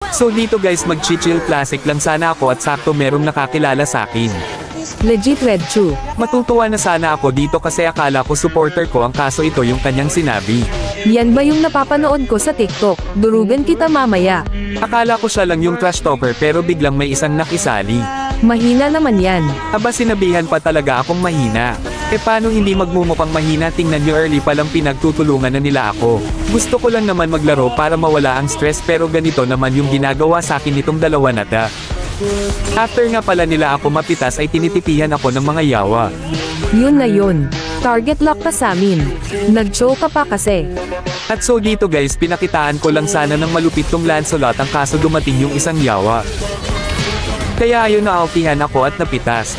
So dito guys mag-chill classic lang sana ako at sakto merong nakakilala sa akin. Legit Red Chu. Matutuwa na sana ako dito kasi akala ko supporter ko ang kaso ito yung kanyang sinabi. Yan ba yung napapanood ko sa TikTok? Durugan kita mamaya. Akala ko siya lang yung trash talker pero biglang may isang nakisali. Mahina naman yan. Aba sinabihan pa talaga akong mahina. Paano hindi magmumukhang mahina, tingnan nyo early palang pinagtutulungan na nila ako. Gusto ko lang naman maglaro para mawala ang stress pero ganito naman yung ginagawa sa akin nitong dalawa na da. After nga pala nila ako mapitas ay tinitipihan ako ng mga yawa. Yun na yun. Target lock ka sa amin. Nag-show ka pa kasi. At so dito guys pinakitaan ko lang sana ng malupit tong Lancelot ang kaso dumating yung isang yawa. Kaya ayun naaltihan ako at napitas.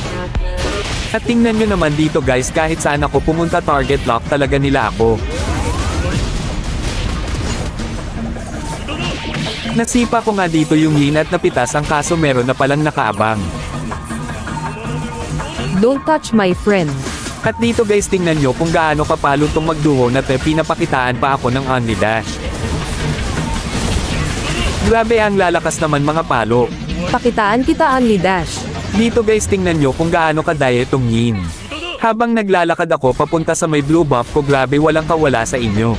At tingnan nyo naman dito guys kahit saan ako pumunta target lock talaga nila ako. Nasipa ko nga dito yung Yin at napitas ang kaso meron na palang nakaabang. Don't touch my friend. At dito guys tingnan nyo kung gaano kapalo tong magduo na pinapakitaan pa ako ng only dash. Grabe ang lalakas naman mga palo. Pakitaan kita only dash. Dito guys tingnan nyo kung gaano kadaya itong Yin. Habang naglalakad ako papunta sa may blue buff ko grabe walang kawala sa inyo.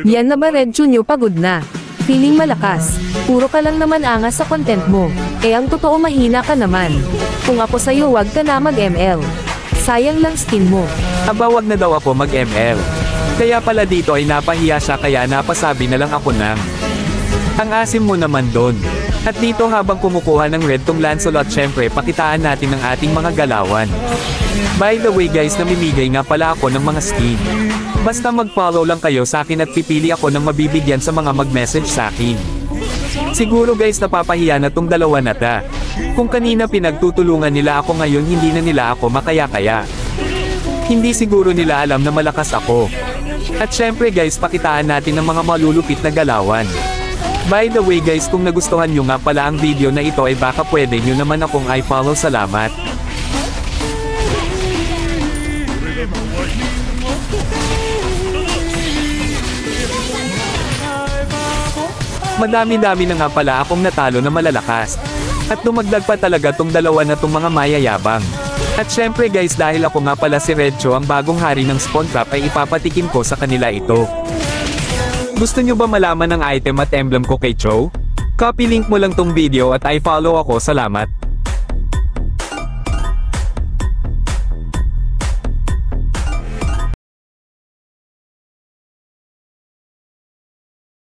Yan na ba Red Chu nyo pagod na? Feeling malakas. Puro ka lang naman angas sa content mo. Ang totoo mahina ka naman. Kung ako sa'yo wag ka na mag-ML. Sayang lang skin mo. Aba wag na daw ako mag-ML. Kaya pala dito ay napahiya siya kaya napasabi na lang ako ng ang asim mo naman doon. At dito habang kumukuha ng red tong Lancelot syempre pakitaan natin ng ating mga galawan. By the way guys namimigay nga pala ako ng mga skin. Basta mag-follow lang kayo sa akin at pipili ako ng mabibigyan sa mga mag-message sa akin. Siguro guys napapahiya na tong dalawa na ta. Kung kanina pinagtutulungan nila ako ngayon hindi na nila ako makaya-kaya. Hindi siguro nila alam na malakas ako. At syempre guys pakitaan natin ng mga malulupit na galawan. By the way guys kung nagustuhan nyo nga pala ang video na ito ay baka pwede nyo naman akong i-follow salamat. Madami-dami na nga pala akong natalo na malalakas. At dumagdag pa talaga tong dalawa na tong mga mayayabang. At syempre guys dahil ako nga pala si Red Chu ang bagong hari ng Spawn Trap ay ipapatikim ko sa kanila ito. Gusto nyo ba malaman ang item at emblem ko kay Cho? Copy link mo lang tong video at i-follow ako salamat.